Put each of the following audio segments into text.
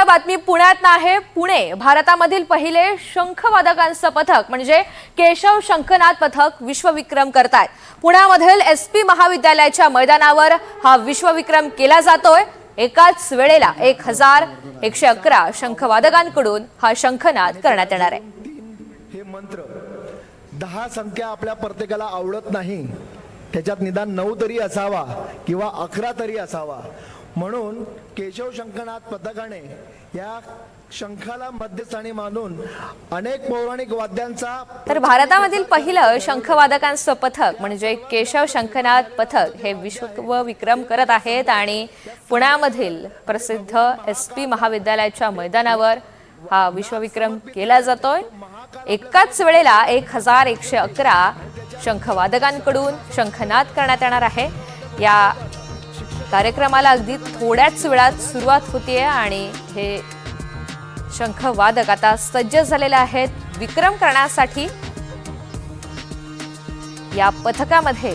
आता बातमी पुण्यात आहे। पुणे भारतामधील पहिले शंखवादकांचं पथक म्हणजे केशव शंखनाद पथक विश्वविक्रम करतात। पुण्यामधील एसपी महाविद्यालयाच्या मैदानावर हा विश्वविक्रम केला जातोय। एकाच वेळेला 1111 शंखवादकांकडून हा शंखनाद करण्यात येणार आहे। हे मंत्र 10 संख्या आपल्या प्रत्येकाला आवडत नाही, त्याच्यात निदान 9 तरी असावा किंवा 11 तरी असावा। म्हणून केशव शंखनाद पथकाने या शंखाला मध्यस्थानी मानून अनेक पौराणिक वाद्यांचा तर भारतामधील पहिलं शंखवादकांचं पथक म्हणजे केशव शंखनाद पथक हे विश्वविक्रम करत आहेत आणि पुण्यामधील प्रसिद्ध एसपी महाविद्यालयाच्या मैदानावर हा विश्वविक्रम केला जातोय। एकाच वेळेला 1111 शंखवादकांकडून शंखनाद करण्यात येणार आहे। या कार्यक्रमाला अगदी थोड्याच वेळात सुरुवात होतीये आणि हे शंखवादक आता सज्ज झालेले आहेत विक्रम करण्यासाठी। या पथकामध्ये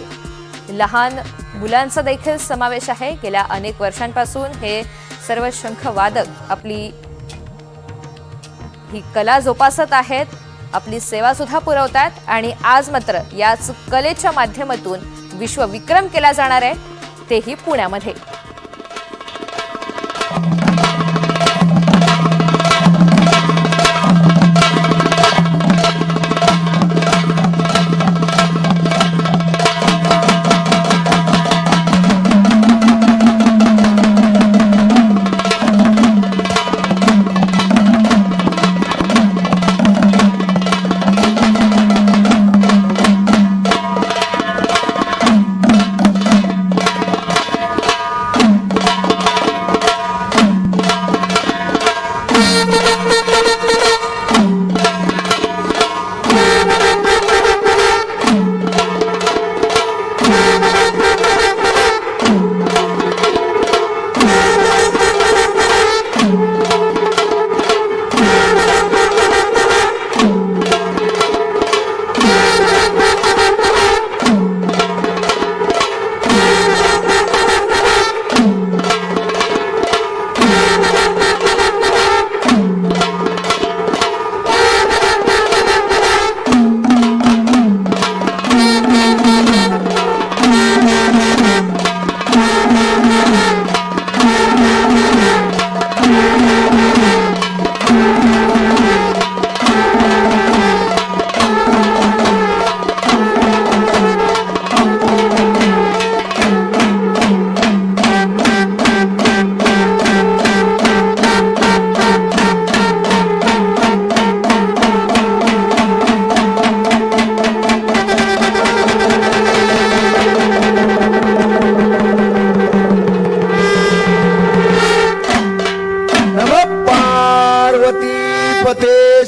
लहान मुलांचा देखील समावेश आहे। गेल्या अनेक वर्षांपासून हे सर्व शंखवादक आपली ही कला जोपासत आहेत, आपली सेवा सुद्धा पुरवतात आणि आज मात्र याच कलेच्या माध्यमातून विश्वविक्रम केला जाणार आहे, तेही पुण्यामध्ये।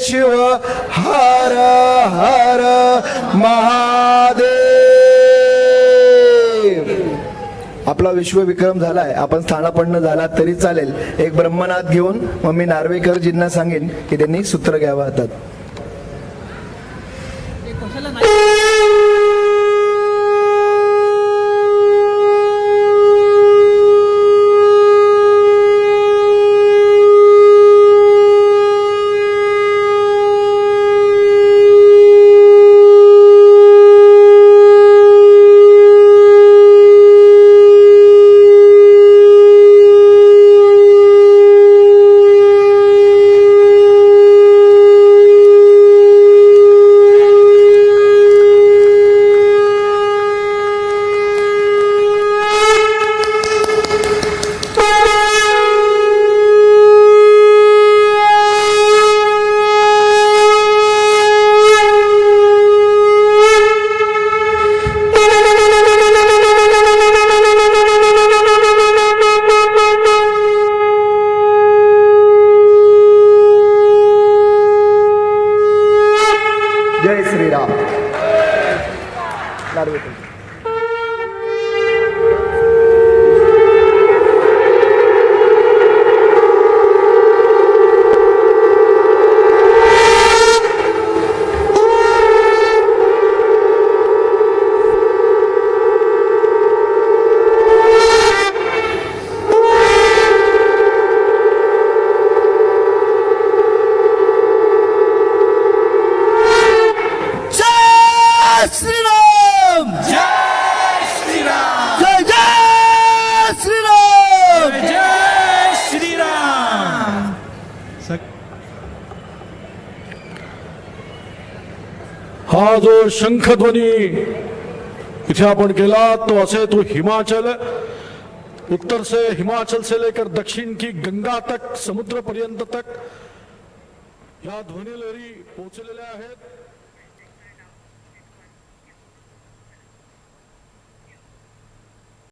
शिव हर हर महादेव। आपला विश्वविक्रम झालाय, आपण स्थानापन्न झाला तरी चालेल। एक ब्रह्मनाद घेऊन मग मी नार्वेकरजींना सांगेन की त्यांनी सूत्र घ्यावं हातात। हा जो शंखध्वनी इथे आपण केला तो असे तो हिमाचल, उत्तर से हिमाचल से लेकर दक्षिण की गंगा तक, समुद्र पर्यंत तक या ध्वनी लहरी पोहोचलेल्या आहेत.